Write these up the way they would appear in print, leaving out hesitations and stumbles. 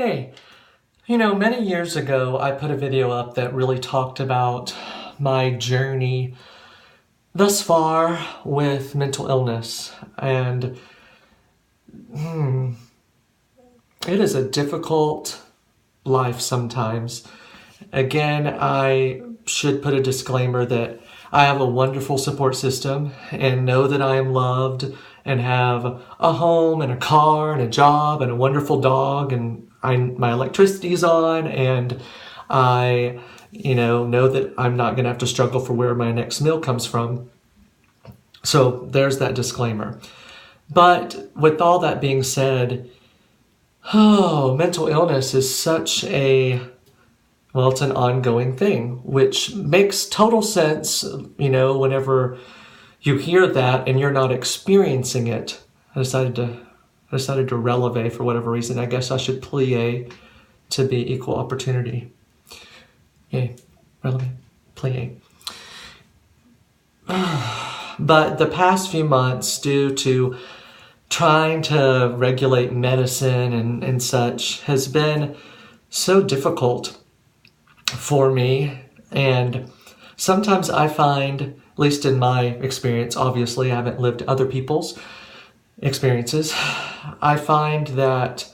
Hey, many years ago, I put a video up that really talked about my journey thus far with mental illness. And it is a difficult life sometimes. Again, I should put a disclaimer that I have a wonderful support system and know that I am loved and have a home and a car and a job and a wonderful dog and my electricity's on and I, know that I'm not going to have to struggle for where my next meal comes from. So there's that disclaimer. But with all that being said, mental illness is such it's an ongoing thing, which makes total sense, whenever you hear that and you're not experiencing it. I decided to releve for whatever reason. I guess I should plie to be equal opportunity. Yay, releve, plie. But the past few months, due to trying to regulate medicine and such, has been so difficult for me. And sometimes I find, at least in my experience, obviously I haven't lived other people's experiences, I find that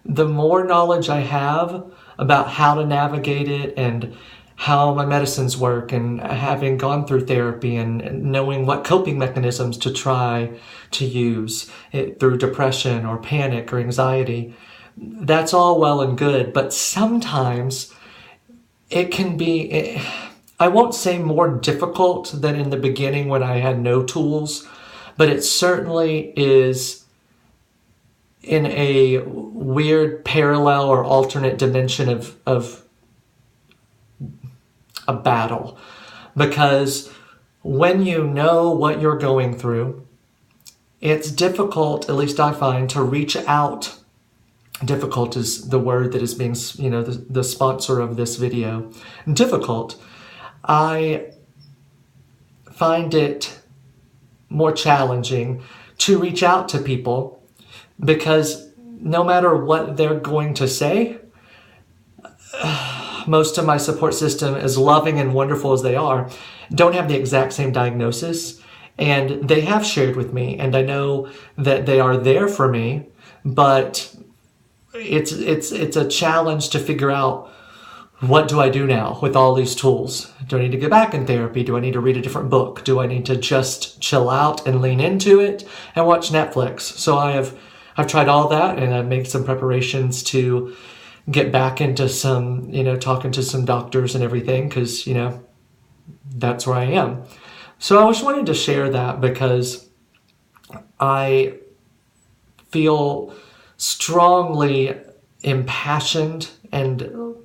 the more knowledge I have about how to navigate it and how my medicines work and having gone through therapy and knowing what coping mechanisms to try to use it through depression or panic or anxiety, that's all well and good. But sometimes it can be, I won't say more difficult than in the beginning when I had no tools, but it certainly is in a weird parallel or alternate dimension of a battle. Because when you know what you're going through, it's difficult, at least I find, to reach out. Difficult is the word that is being, the sponsor of this video. Difficult. I find it more challenging to reach out to people because no matter what they're going to say, most of my support system, as loving and wonderful as they are, don't have the exact same diagnosis. And they have shared with me, and I know that they are there for me, but it's a challenge to figure out, what do I do now with all these tools? Do I need to get back in therapy? Do I need to read a different book? Do I need to just chill out and lean into it and watch Netflix? So I've tried all that, and I've made some preparations to get back into some, talking to some doctors and everything, because, that's where I am. So I just wanted to share that because I feel strongly impassioned, and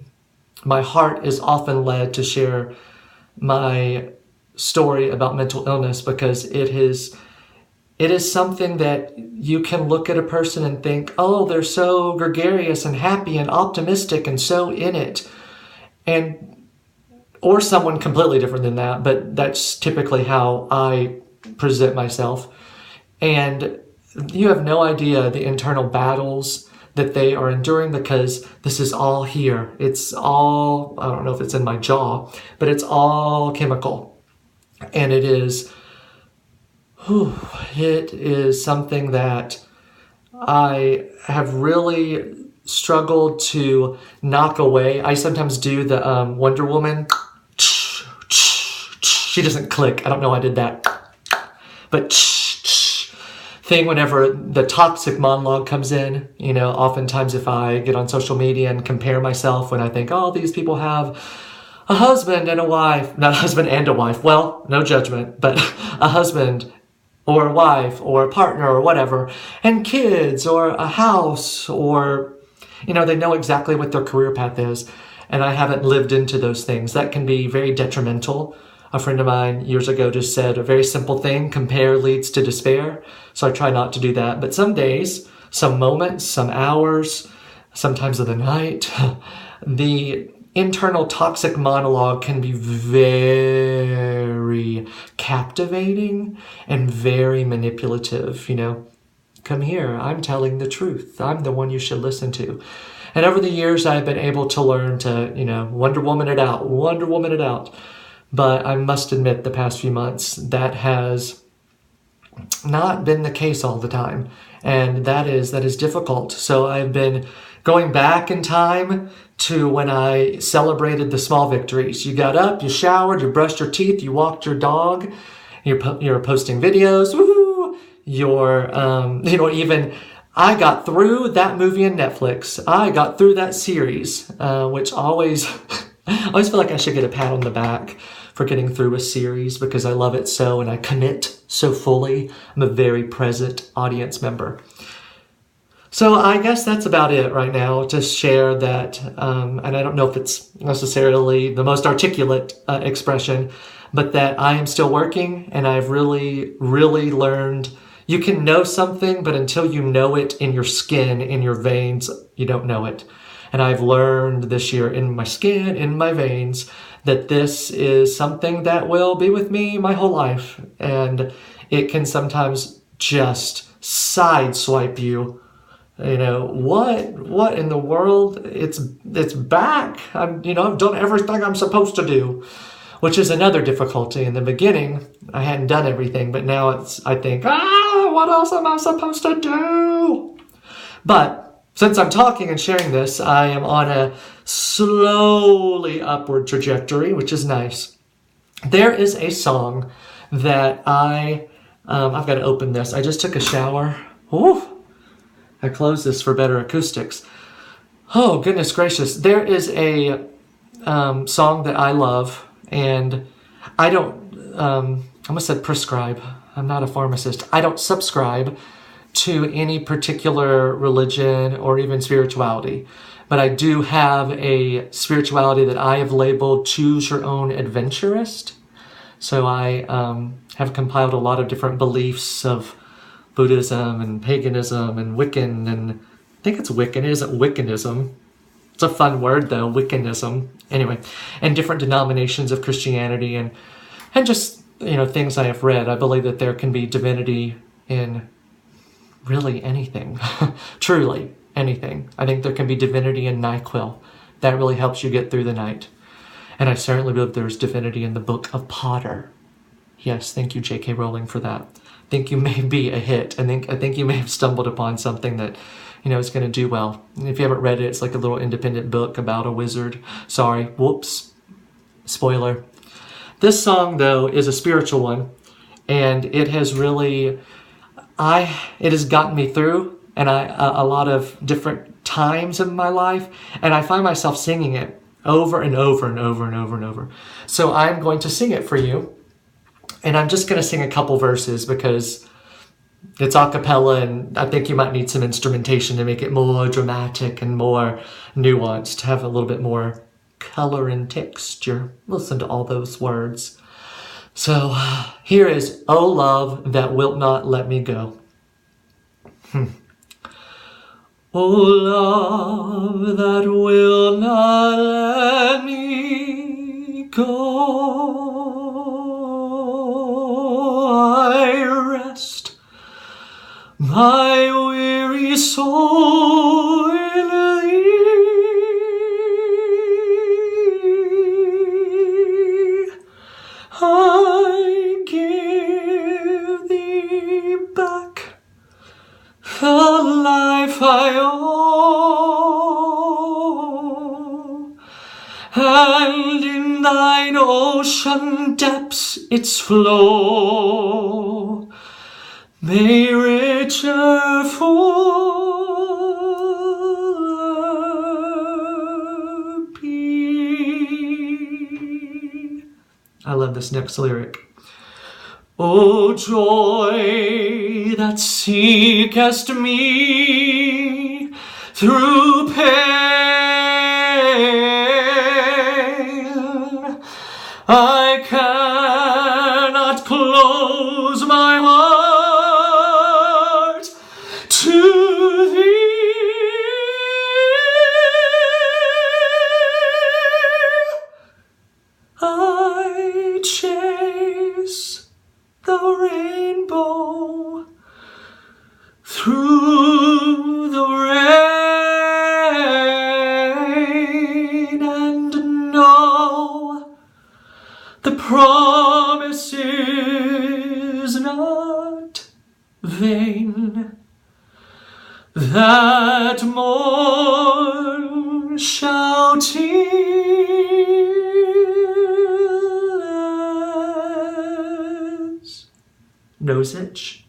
my heart is often led to share my story about mental illness because it is something that you can look at a person and think, oh, they're so gregarious and happy and optimistic and so in it. Or someone completely different than that, but that's typically how I present myself. And you have no idea the internal battles that they are enduring because this is all here. It's all, I don't know if it's in my jaw, but it's all chemical. And it is something that I have really struggled to knock away. I sometimes do the Wonder Woman. She doesn't click. I don't know I did that. But thing whenever the toxic monologue comes in, oftentimes if I get on social media and compare myself when I think, oh, these people have a husband and a wife, not a husband and a wife. Well, no judgment, but a husband or a wife or a partner or whatever, and kids or a house or, they know exactly what their career path is. And I haven't lived into those things. That can be very detrimental. A friend of mine years ago just said a very simple thing: compare leads to despair. So I try not to do that. But some days, some moments, some hours, sometimes of the night, the internal toxic monologue can be very captivating and very manipulative, Come here. I'm telling the truth. I'm the one you should listen to. And over the years, I've been able to learn to, Wonder Woman it out, Wonder Woman it out. But I must admit, the past few months, that has not been the case all the time. And that is difficult. So I've been going back in time to when I celebrated the small victories. You got up, you showered, you brushed your teeth, you walked your dog, you're posting videos, woohoo! Even I got through that movie on Netflix. I got through that series, which always, I always feel like I should get a pat on the back for getting through a series because I love it so and I commit so fully. I'm a very present audience member. So I guess that's about it right now to share that, and I don't know if it's necessarily the most articulate expression, but that I am still working and I've really, really learned you can know something, but until you know it in your skin, in your veins, you don't know it. And I've learned this year in my skin, in my veins, that this is something that will be with me my whole life. And it can sometimes just sideswipe you. What in the world? It's back. I've done everything I'm supposed to do, which is another difficulty. In the beginning, I hadn't done everything, but now I think, what else am I supposed to do? But since I'm talking and sharing this, I am on a slowly upward trajectory, which is nice. There is a song that I've got to open this. I just took a shower. Ooh, I closed this for better acoustics. Oh, goodness gracious. There is a song that I love, and I don't, I almost said prescribe. I'm not a pharmacist. I don't subscribe to any particular religion or even spirituality. But I do have a spirituality that I have labeled Choose Your Own Adventurist. So I have compiled a lot of different beliefs of Buddhism and paganism and Wiccan, and I think it's Wiccan. It isn't Wiccanism. It's a fun word though, Wiccanism. Anyway, and different denominations of Christianity and just, things I have read. I believe that there can be divinity in really anything, truly anything. I think there can be divinity in NyQuil. That really helps you get through the night. And I certainly believe there's divinity in the Book of Potter. Yes, thank you, J.K. Rowling, for that. I think you may be a hit. I think you may have stumbled upon something that, is going to do well. And if you haven't read it, it's like a little independent book about a wizard. Sorry, whoops, spoiler. This song, though, is a spiritual one, and it has really, it has gotten me through, and a lot of different times in my life, and I find myself singing it over and over and over and over and over. So I'm going to sing it for you, and I'm just going to sing a couple verses because it's a cappella, and I think you might need some instrumentation to make it more dramatic and more nuanced, to have a little bit more color and texture. Listen to all those words. So here is "O Love That Wilt Not Let Me Go." O love that will not let me go, I rest my weary soul in thee. I give thee back the life I owe, and in thine ocean depths its flow may richer, fuller be. I love this next lyric. O joy that seekest me through pain, I cannot close my heart to thee. I chase the rainbow through that morn shall tearless nose itch.